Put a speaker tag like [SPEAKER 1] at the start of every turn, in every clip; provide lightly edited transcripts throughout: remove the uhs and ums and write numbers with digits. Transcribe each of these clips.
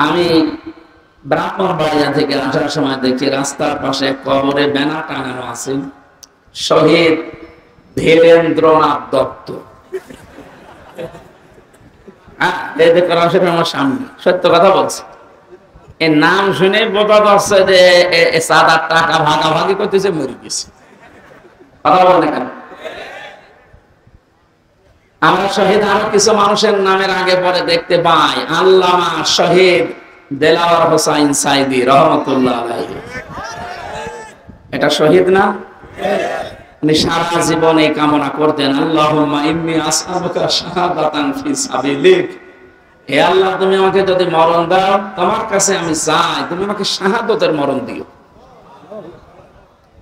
[SPEAKER 1] আমি ব্রাহ্মণবাড়িয়া থেকে আসার সময় দেখি রাস্তার পাশে কবরে ব্যানার টাঙানো আছে, শহীদ ধীরেন্দ্রনাথ দত্ত। আমার সামনে, সত্য কথা বলছে। এর নাম শুনে বোঝা যাচ্ছে যে সাদার টাকা ভাগাভাগি করতেছে, মরে গেছে। কথা বলে কেন? আমরা শহীদ আরো কিছু মানুষের নামের আগে পরে দেখতে পাই। আল্লামা শহীদ দেলাওয়ার হোসাইন সাইদি রহমতুল্লাহ আলাইহি, এটা শহীদ না? উনি সারা জীবন এই কামনা করতেন, আল্লাহুম্মা ইন্নী আসআলুকা শাহাদাতান ফি সাবিলিক। হে আল্লাহ, তুমি আমাকে যদি মরণ দাও, তোমার কাছে আমি চাই তুমি আমাকে শাহাদাতের মরণ দিও।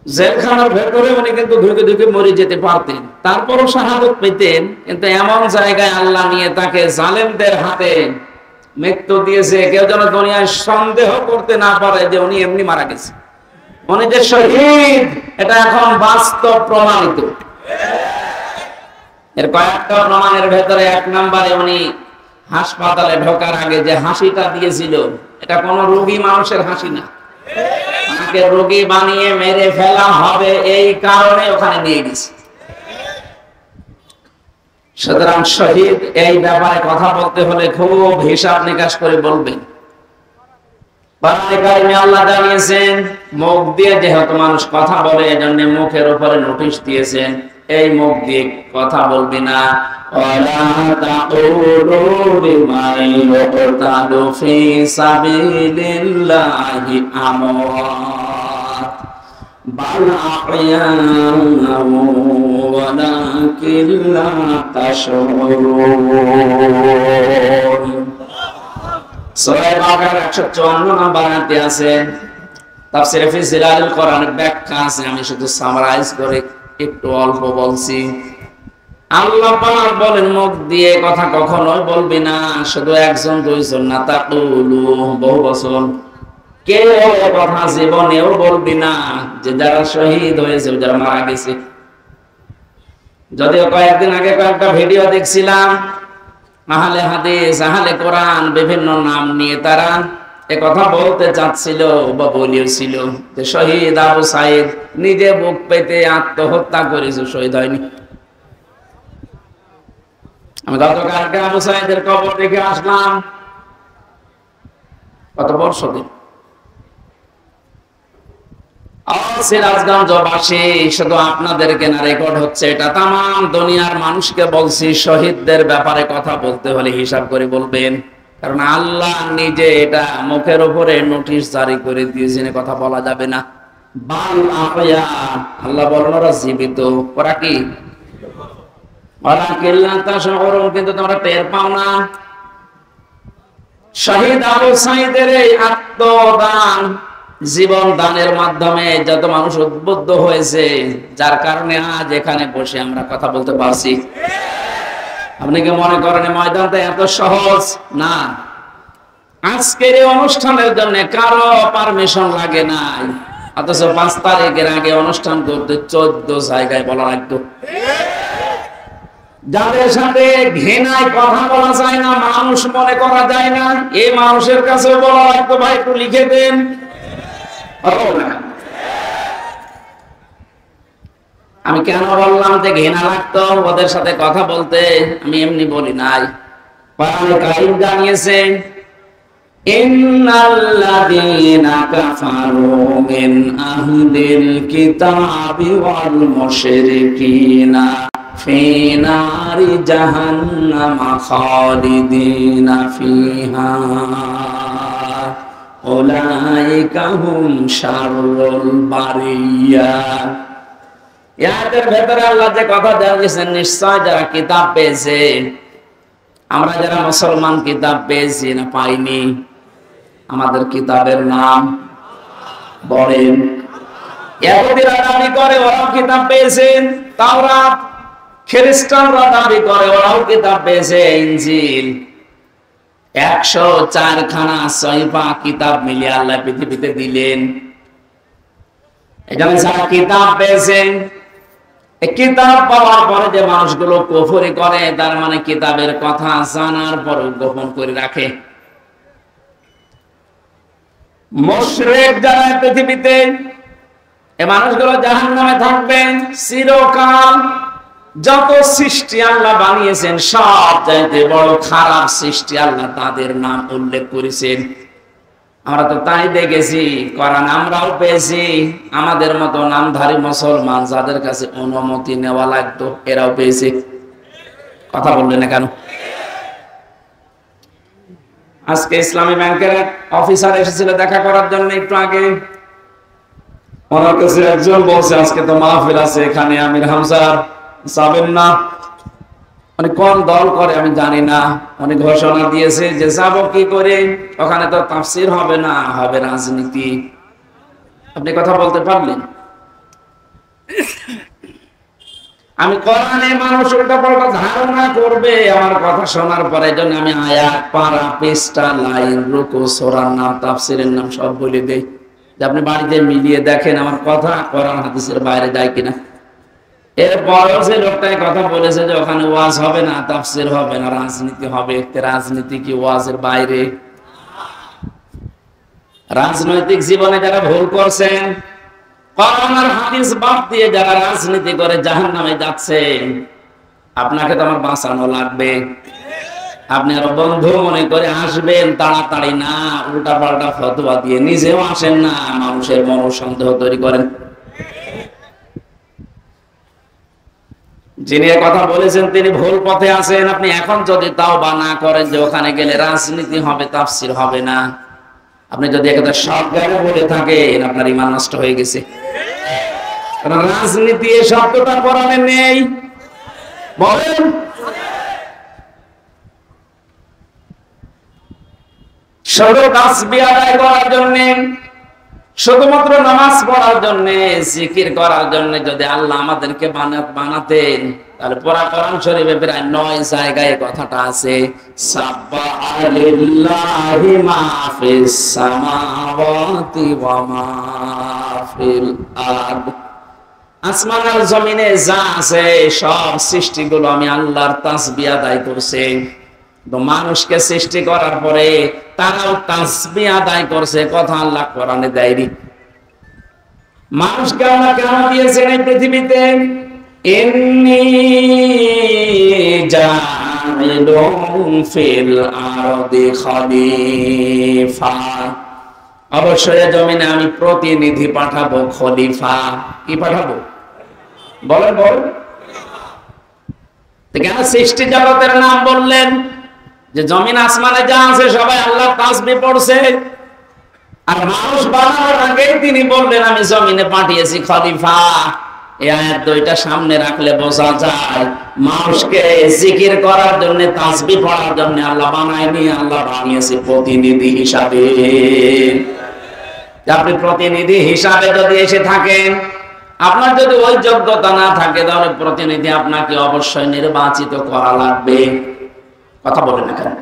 [SPEAKER 1] জেলখানার ভেতরে উনি কিন্তু ধুকে ধুকে মরে যেতে পারতেন, তারপরও শাহাদত পেতেন। কিন্তু এমন জায়গায় আল্লাহ নিয়ে তাকে জালেমদের হাতে মৃত্যু দিয়েছে, কেউ যেন দুনিয়ায় সন্দেহ করতে না পারে যে উনি এমনি মারা গেছে। উনি যে শহীদ, এটা এখন বাস্তব প্রমাণিত। এর কয়েকটা প্রমাণের ভেতরে এক নম্বরে, উনি হাসপাতালে ঢোকার আগে যে হাসিটা দিয়েছিল, এটা কোন রোগী মানুষের হাসি না। তাকে রোগী বানিয়ে মেরে ফেলা হবে এই কারণে ওখানে নিয়ে গেছে। সুতরাং শহীদ এই ব্যাপারে কথা বলতে হলে খুব হিসাব নিকাশ করে বলবেন। আল্লাহ জানিয়েছেন, মুখ দিয়ে যেহেতু মানুষ কথা বলে, এজন্য মুখের উপরে নোটিশ দিয়েছেন, এই মুখ দিয়ে কথা বলবি না। সূরা বাকারার 154 নম্বর আয়াতে আছে, তাফসীরে ফি জিলালিল কোরআনের ব্যাখ্যা আছে, আমি শুধু সামারাইজ করে একটু অল্প বলছি। আল্লাহ পাক বলেন, মুখ দিয়ে কথা কখনোই বলবি না, শুধু একজন দুইজন না, তাকুলু বহু বচন। কেউ কথা জীবনেও বলবি না যে যারা শহীদ হয়েছে, যারা মারা গেছে। যদিও কয়েকদিন আগে কয়েকটা ভিডিও দেখছিলাম, আহলে হাদিস, আহলে কোরআন বিভিন্ন নাম নিয়ে তারা এ কথা বলতে চাচ্ছিল বা বলিয়েছিল যে শহীদ আবু সাইদ নিজে বুক পেতে আত্মহত্যা করেছে, শহীদ হয়নি। আমি গতকালকে আবু সাইদের কবর দেখে আসলাম, কত বর্ষ দিন। সিরাজগঞ্জবাসী, শুধু আপনাদেরকে না, রেকর্ড হচ্ছে এটা, তামাম দুনিয়ার মানুষকে বলছি, শহীদদের ব্যাপারে কথা বলতে হলে হিসাব করে বলবেন। কারণ আল্লাহ নিজে এটা মুখের উপরে নোটিশ জারি করে দিয়েছেন, কথা বলা যাবে না। বাল আহয়া, আল্লাহ বলেন ওরা জীবিত, ওরা কি? ওরা কিল্লা তাশউরুন, কিন্তু তোমরা টের পাও না। শহীদ আবু সাইদের এই আত্মদান, জীবন দানের মাধ্যমে যত মানুষ উদ্বুদ্ধ হয়েছে, যার কারণে আজ এখানে বসে আমরা কথা বলতে পারছি। আপনি কি মনে করেন ময়দানটা এত সহজ না? আজকের এই অনুষ্ঠানের জন্য কারো পারমিশন লাগে নাই, অথচ 5 তারিখের আগে অনুষ্ঠান করতে 14 জায়গায় বলা লাগতো। যাদের সাথে ঘৃণায় কথা বলা যায় না, মানুষ মনে করা যায় না, এই মানুষের কাছে বলা লাগতো, ভাই একটু লিখে দেন। আমি কেন বললাম যে ঘৃণা লাগতো ওদের সাথে কথা বলতে? আমি এমনি বলি নাই। কোরআনে কারীম জানিয়েছে, ইন্নাল্লাযীনা কাফারু মিন আহলিল কিতাবি ওয়াল মুশরিকিনা ফি নারি জাহান্নাম খালিদিনা ফিহা উলাইকা হুম শাররুল বারিয়া। এর ভেতরে আল্লাহ যে কথা জানিয়েছেন, নিশ্চয় যারা কিতাব পেয়েছে, আমরা যারা মুসলমান কিতাব পেয়েছি না পাইনি, আমাদের কিতাবের নাম বলেন। ইহুদিরা দাবি করে ওরাও কিতাব পেয়েছেন, তাওরাত। খ্রিস্টানরা দাবি করে ওরাও কিতাব পেয়েছে, ইনজিল। 104 খানা সহিফা কিতাব মিলিয়ে আল্লাহ পৃথিবীতে দিলেন। এখানে যারা কিতাব পেয়েছেন, এই কিতাব পাওয়ার পরে যে মানুষগুলো কুফরি করে, তার মানে কিতাবের কথা জানার পর গোপন করে রাখে। মুশরিক যারা পৃথিবীতে, এই মানুষগুলো জাহান্নামে থাকবেন চিরকাল। যত সৃষ্টি আল্লাহ বানিয়েছেন সব চাইতে বড় খারাপ সৃষ্টি আল্লাহ তাদের নাম উল্লেখ করেছেন। আমরা তো তাই দেখেছি, কোরআন আমরাও পেয়েছি। আমাদের মতো নামধারী মুসলমান যাদের কাছে অনুমতি নেওয়া লাগতো এরাও পেয়েছে। কথা বললেন না কেন? আজকে ইসলামী ব্যাংকের এক অফিসার এসেছিল দেখা করার জন্য একটু আগে। ওনার কাছে একজন বলছে আজকে তো মাহফিল আছে এখানে, আমির হামজা যাবেন না? মানে কোন দল করে আমি জানি না, উনি ঘোষণা দিয়েছে যে যাবো কি করে, ওখানে তো তাফসীর হবে না, হবে রাজনীতি। আপনি কথা বলতে পারলেন? আমি কোরআনে মানুষ উল্টা পাল্টা ধারণা করবে আমার কথা শোনার পরে, জন্য আমি আয়াত পারা পৃষ্ঠা লাইন রুকু সূরার নাম তাফসীরের নাম সব বলে দেই, যে আপনি বাড়িতে মিলিয়ে দেখেন আমার কথা কোরআন হাদিসের বাইরে যায় কিনা। এরপরেও যে লোকটাই কথা বলেছে যে ওখানে ওয়াজ হবে না, তাফসীর হবে না, রাজনীতি হবে, রাজনীতি কি ওয়াজের বাইরে? রাজনৈতিক জীবনে যারা ভুল করছেন, কোরআন আর হাদিস বাদ দিয়ে যারা রাজনীতি করে জাহান্নামে যাচ্ছে, আপনাকে তো আমার বাঁচানো লাগবে। আপনি আরো বন্ধু মনে করে আসবেন, তাড়াতাড়ি না উল্টা পাল্টা ফতোয়া দিয়ে নিজেও আসেন না, মানুষের মনোসন্দেহ তৈরি করেন। যিনি কথা বলেছেন তিনি ভুল পথে আছেন। আপনি এখন যদি তাওবা না করেন যে ওখানে গেলে রাজনীতি হবে, তাফসীর হবে না, আপনি যদি একটা সজ্ঞানে বলে থাকেন, আপনার ঈমান নষ্ট হয়ে গেছে। কারণ রাজনীতি এই শব্দটা কোরআনে নেই। বলেন, শুধু তাসবিহ আদায় করার জন্য, শুধুমাত্র নামাজ পড়ার জন্য, জিকির করার জন্য যদি আল্লাহ আমাদেরকে বানাতেন, তাহলে পুরা কোরআন শরীফে প্রায় 9 জায়গায় কথাটা আছে, সাব্বাহা লিল্লাহি মা ফিস সামাওয়াতি ওয়া মা ফিল আরদ। আসমান আর জমিনে যা আছে সব সৃষ্টিগুলো আমি আল্লাহর তাসবিহ আদায় করছে। তো মানুষকে সৃষ্টি করার পরে তারাও তাসবিহ আদায় করছে, কথা আল্লাহ কোরআনে দেয়নি। মানুষকে আল্লাহ কেন দিয়েছেন এই পৃথিবীতে? ইন্নী জাইলুন ফিল আরদি খলিফা, অবশ্যই জমিনে আমি প্রতিনিধি পাঠাবো, খলিফা। কি পাঠাবো? বলেন বল। কেন সৃষ্টি জগতের নাম বললেন? যে জমিন আসমানে যা আছে সবাই আল্লাহর তাসবিহ পড়ছে, আর মানুষ বানানোর আগেই তিনি বললেন আমি জমিনে পাঠিয়েছি খলিফা। এই আয়াত দুইটা সামনে রাখলে বোঝা যায় মানুষকে জিকির করার জন্য, তাসবিহ পড়ার জন্য আল্লাহ বানায়নি, আল্লাহ বানিয়েছে প্রতিনিধি হিসাবে। আপনি প্রতিনিধি হিসাবে যদি এসে থাকেন, আপনার যদি ওই যোগ্যতা না থাকে, তাহলে প্রতিনিধি আপনাকে অবশ্যই নির্বাচিত করা লাগবে। কথা বলেন এখানে।